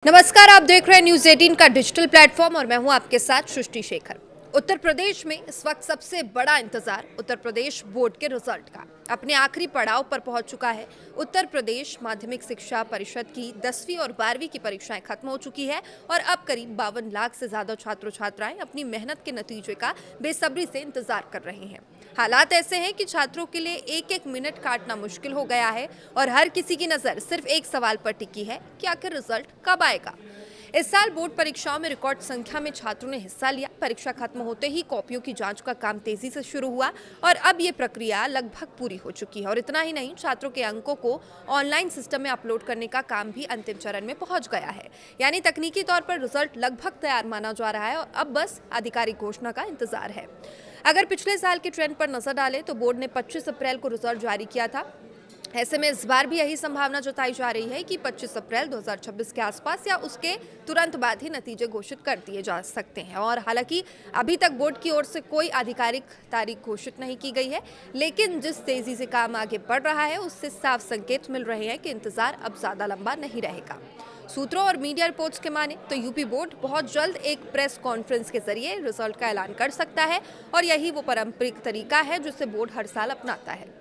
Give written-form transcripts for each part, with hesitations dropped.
नमस्कार, आप देख रहे हैं न्यूज 18 का डिजिटल प्लेटफॉर्म और मैं हूं आपके साथ सृष्टि शेखर। उत्तर प्रदेश में इस वक्त सबसे बड़ा इंतजार उत्तर प्रदेश बोर्ड के रिजल्ट का अपने आखिरी पड़ाव पर पहुंच चुका है। उत्तर प्रदेश माध्यमिक शिक्षा परिषद की 10वीं और 12वीं की परीक्षाएं खत्म हो चुकी है और अब करीब 52 लाख से ज्यादा छात्र छात्राएं अपनी मेहनत के नतीजे का बेसब्री से इंतजार कर रहे हैं। हालात ऐसे हैं कि छात्रों के लिए एक एक मिनट काटना मुश्किल हो गया है और हर किसी की नजर सिर्फ एक सवाल पर टिकी है कि आखिर रिजल्ट कब आएगा। इस साल बोर्ड परीक्षाओं में रिकॉर्ड संख्या में छात्रों ने हिस्सा लिया। परीक्षा खत्म होते ही कॉपियों की जांच का काम तेजी से शुरू हुआ और अब ये प्रक्रिया लगभग पूरी हो चुकी है। और इतना ही नहीं, छात्रों के अंकों को ऑनलाइन सिस्टम में अपलोड करने का काम भी अंतिम चरण में पहुंच गया है। यानी तकनीकी तौर पर रिजल्ट लगभग तैयार माना जा रहा है और अब बस आधिकारिक घोषणा का इंतजार है। अगर पिछले साल के ट्रेंड पर नजर डालें तो बोर्ड ने 25 अप्रैल को रिजल्ट जारी किया था। ऐसे में इस बार भी यही संभावना जताई जा रही है कि 25 अप्रैल 2026 के आसपास या उसके तुरंत बाद ही नतीजे घोषित कर दिए जा सकते हैं। और हालांकि अभी तक बोर्ड की ओर से कोई आधिकारिक तारीख घोषित नहीं की गई है, लेकिन जिस तेजी से काम आगे बढ़ रहा है उससे साफ संकेत मिल रहे हैं कि इंतजार अब ज्यादा लंबा नहीं रहेगा। सूत्रों और मीडिया रिपोर्ट्स के माने तो यूपी बोर्ड बहुत जल्द एक प्रेस कॉन्फ्रेंस के जरिए रिजल्ट का ऐलान कर सकता है और यही वो पारंपरिक तरीका है जिसे बोर्ड हर साल अपनाता है।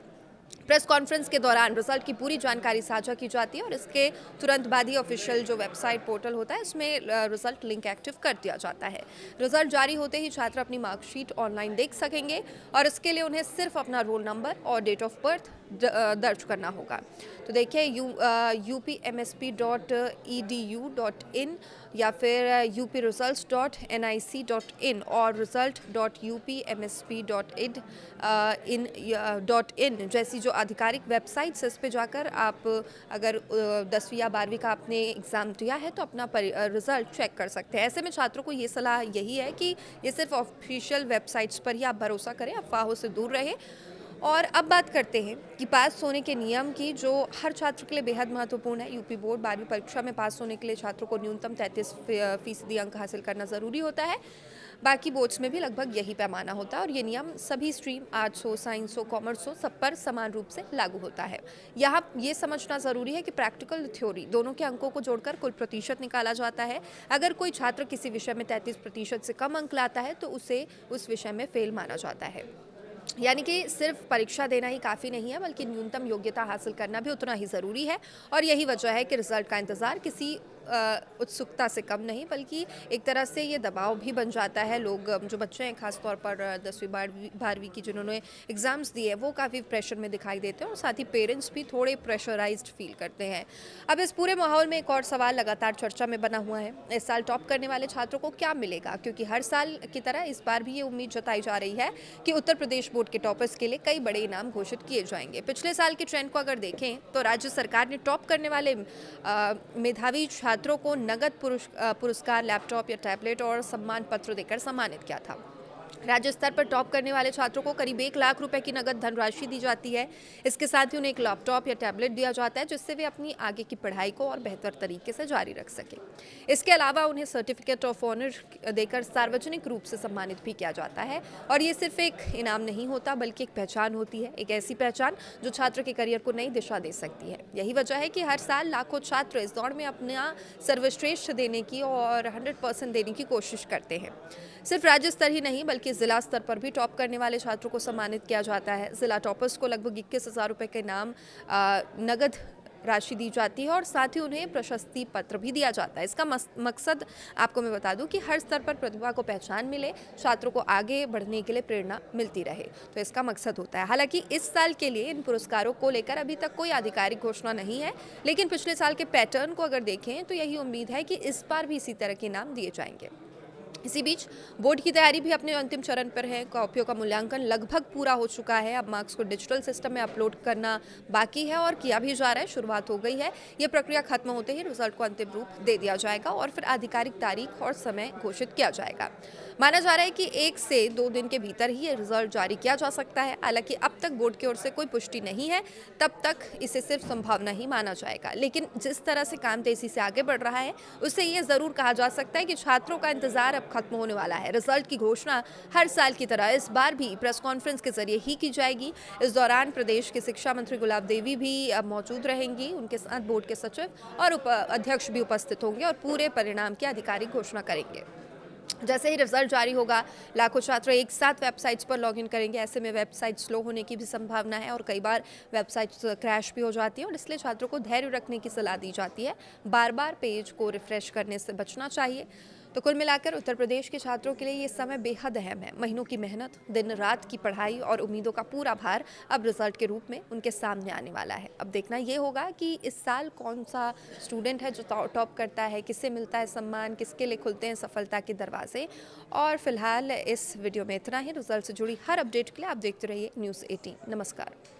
प्रेस कॉन्फ्रेंस के दौरान रिजल्ट की पूरी जानकारी साझा की जाती है और इसके तुरंत बाद ही ऑफिशियल जो वेबसाइट पोर्टल होता है उसमें रिजल्ट लिंक एक्टिव कर दिया जाता है। रिजल्ट जारी होते ही छात्र अपनी मार्कशीट ऑनलाइन देख सकेंगे और इसके लिए उन्हें सिर्फ अपना रोल नंबर और डेट ऑफ बर्थ दर्ज करना होगा। तो देखिए upmsp.edu.in या फिर upresults.nic.in और result.upmsp.in जैसी जो आधिकारिक वेबसाइट्स इस पे जाकर आप अगर 10वीं या 12वीं का आपने एग्ज़ाम दिया है तो अपना रिजल्ट चेक कर सकते हैं। ऐसे में छात्रों को ये सलाह यही है कि ये सिर्फ ऑफिशियल वेबसाइट्स पर ही आप भरोसा करें, अफवाहों से दूर रहें। और अब बात करते हैं कि पास होने के नियम की, जो हर छात्र के लिए बेहद महत्वपूर्ण है। यूपी बोर्ड 12वीं परीक्षा में पास होने के लिए छात्रों को न्यूनतम 33% अंक हासिल करना ज़रूरी होता है। बाकी बोर्ड्स में भी लगभग यही पैमाना होता है और ये नियम सभी स्ट्रीम, आर्ट्स हो, साइंस हो, कॉमर्स हो, सब पर समान रूप से लागू होता है। यहाँ ये समझना ज़रूरी है कि प्रैक्टिकल थ्योरी दोनों के अंकों को जोड़कर कुल प्रतिशत निकाला जाता है। अगर कोई छात्र किसी विषय में 33% से कम अंक लाता है तो उसे उस विषय में फेल माना जाता है। यानी कि सिर्फ परीक्षा देना ही काफ़ी नहीं है, बल्कि न्यूनतम योग्यता हासिल करना भी उतना ही ज़रूरी है। और यही वजह है कि रिजल्ट का इंतज़ार किसी उत्सुकता से कम नहीं, बल्कि एक तरह से ये दबाव भी बन जाता है। लोग जो बच्चे हैं, खासतौर पर 10वीं 12वीं की जिन्होंने एग्ज़ाम्स दिए हैं, वो काफ़ी प्रेशर में दिखाई देते हैं और साथ ही पेरेंट्स भी थोड़े प्रेशराइज्ड फील करते हैं। अब इस पूरे माहौल में एक और सवाल लगातार चर्चा में बना हुआ है, इस साल टॉप करने वाले छात्रों को क्या मिलेगा? क्योंकि हर साल की तरह इस बार भी ये उम्मीद जताई जा रही है कि उत्तर प्रदेश बोर्ड के टॉपर्स के लिए कई बड़े इनाम घोषित किए जाएंगे। पिछले साल के ट्रेंड को अगर देखें तो राज्य सरकार ने टॉप करने वाले मेधावी छात्रों को नगद पुरस्कार, लैपटॉप या टैबलेट और सम्मान पत्र देकर सम्मानित किया था। राज्य स्तर पर टॉप करने वाले छात्रों को करीब 1 लाख रुपए की नगद धनराशि दी जाती है। इसके साथ ही उन्हें एक लैपटॉप या टैबलेट दिया जाता है जिससे वे अपनी आगे की पढ़ाई को और बेहतर तरीके से जारी रख सकें। इसके अलावा उन्हें सर्टिफिकेट ऑफ ऑनर देकर सार्वजनिक रूप से सम्मानित भी किया जाता है। और ये सिर्फ एक इनाम नहीं होता, बल्कि एक पहचान होती है, एक ऐसी पहचान जो छात्र के करियर को नई दिशा दे सकती है। यही वजह है कि हर साल लाखों छात्र इस दौड़ में अपना सर्वश्रेष्ठ देने की और 100% देने की कोशिश करते हैं। सिर्फ राज्य स्तर ही नहीं, बल्कि जिला स्तर पर भी टॉप करने वाले छात्रों को सम्मानित किया जाता है। जिला टॉपर्स को लगभग 21,000 रुपये के इनाम नगद राशि दी जाती है और साथ ही उन्हें प्रशस्ति पत्र भी दिया जाता है। इसका मकसद आपको मैं बता दूं कि हर स्तर पर प्रतिभा को पहचान मिले, छात्रों को आगे बढ़ने के लिए प्रेरणा मिलती रहे, तो इसका मकसद होता है। हालांकि इस साल के लिए इन पुरस्कारों को लेकर अभी तक कोई आधिकारिक घोषणा नहीं है, लेकिन पिछले साल के पैटर्न को अगर देखें तो यही उम्मीद है कि इस बार भी इसी तरह के इनाम दिए जाएंगे। इसी बीच बोर्ड की तैयारी भी अपने अंतिम चरण पर है। कॉपियों का मूल्यांकन लगभग पूरा हो चुका है। अब मार्क्स को डिजिटल सिस्टम में अपलोड करना बाकी है और किया भी जा रहा है, शुरुआत हो गई है। ये प्रक्रिया खत्म होते ही रिजल्ट को अंतिम रूप दे दिया जाएगा और फिर आधिकारिक तारीख और समय घोषित किया जाएगा। माना जा रहा है कि 1 से 2 दिन के भीतर ही ये रिजल्ट जारी किया जा सकता है। हालांकि अब तक बोर्ड की ओर से कोई पुष्टि नहीं है, तब तक इसे सिर्फ संभावना ही माना जाएगा। लेकिन जिस तरह से काम तेजी से आगे बढ़ रहा है, उससे ये जरूर कहा जा सकता है कि छात्रों का इंतजार अब खत्म होने वाला है। रिजल्ट की घोषणा हर साल की तरह इस बार भी प्रेस कॉन्फ्रेंस के जरिए ही की जाएगी। इस दौरान प्रदेश के शिक्षा मंत्री गुलाब देवी भी मौजूद रहेंगी। उनके साथ बोर्ड के सचिव और अध्यक्ष भी उपस्थित होंगे और पूरे परिणाम की आधिकारिक घोषणा करेंगे। जैसे ही रिजल्ट जारी होगा, लाखों छात्र एक साथ वेबसाइट्स पर लॉगिन करेंगे। ऐसे में वेबसाइट स्लो होने की भी संभावना है और कई बार वेबसाइट्स क्रैश भी हो जाती है और इसलिए छात्रों को धैर्य रखने की सलाह दी जाती है। बार बार पेज को रिफ्रेश करने से बचना चाहिए। तो कुल मिलाकर उत्तर प्रदेश के छात्रों के लिए ये समय बेहद अहम है। महीनों की मेहनत, दिन रात की पढ़ाई और उम्मीदों का पूरा भार अब रिजल्ट के रूप में उनके सामने आने वाला है। अब देखना ये होगा कि इस साल कौन सा स्टूडेंट है जो टॉप करता है, किससे मिलता है सम्मान, किसके लिए खुलते हैं सफलता के दरवाजे। और फिलहाल इस वीडियो में इतना ही। रिजल्ट से जुड़ी हर अपडेट के लिए आप देखते रहिए न्यूज़ 18। नमस्कार।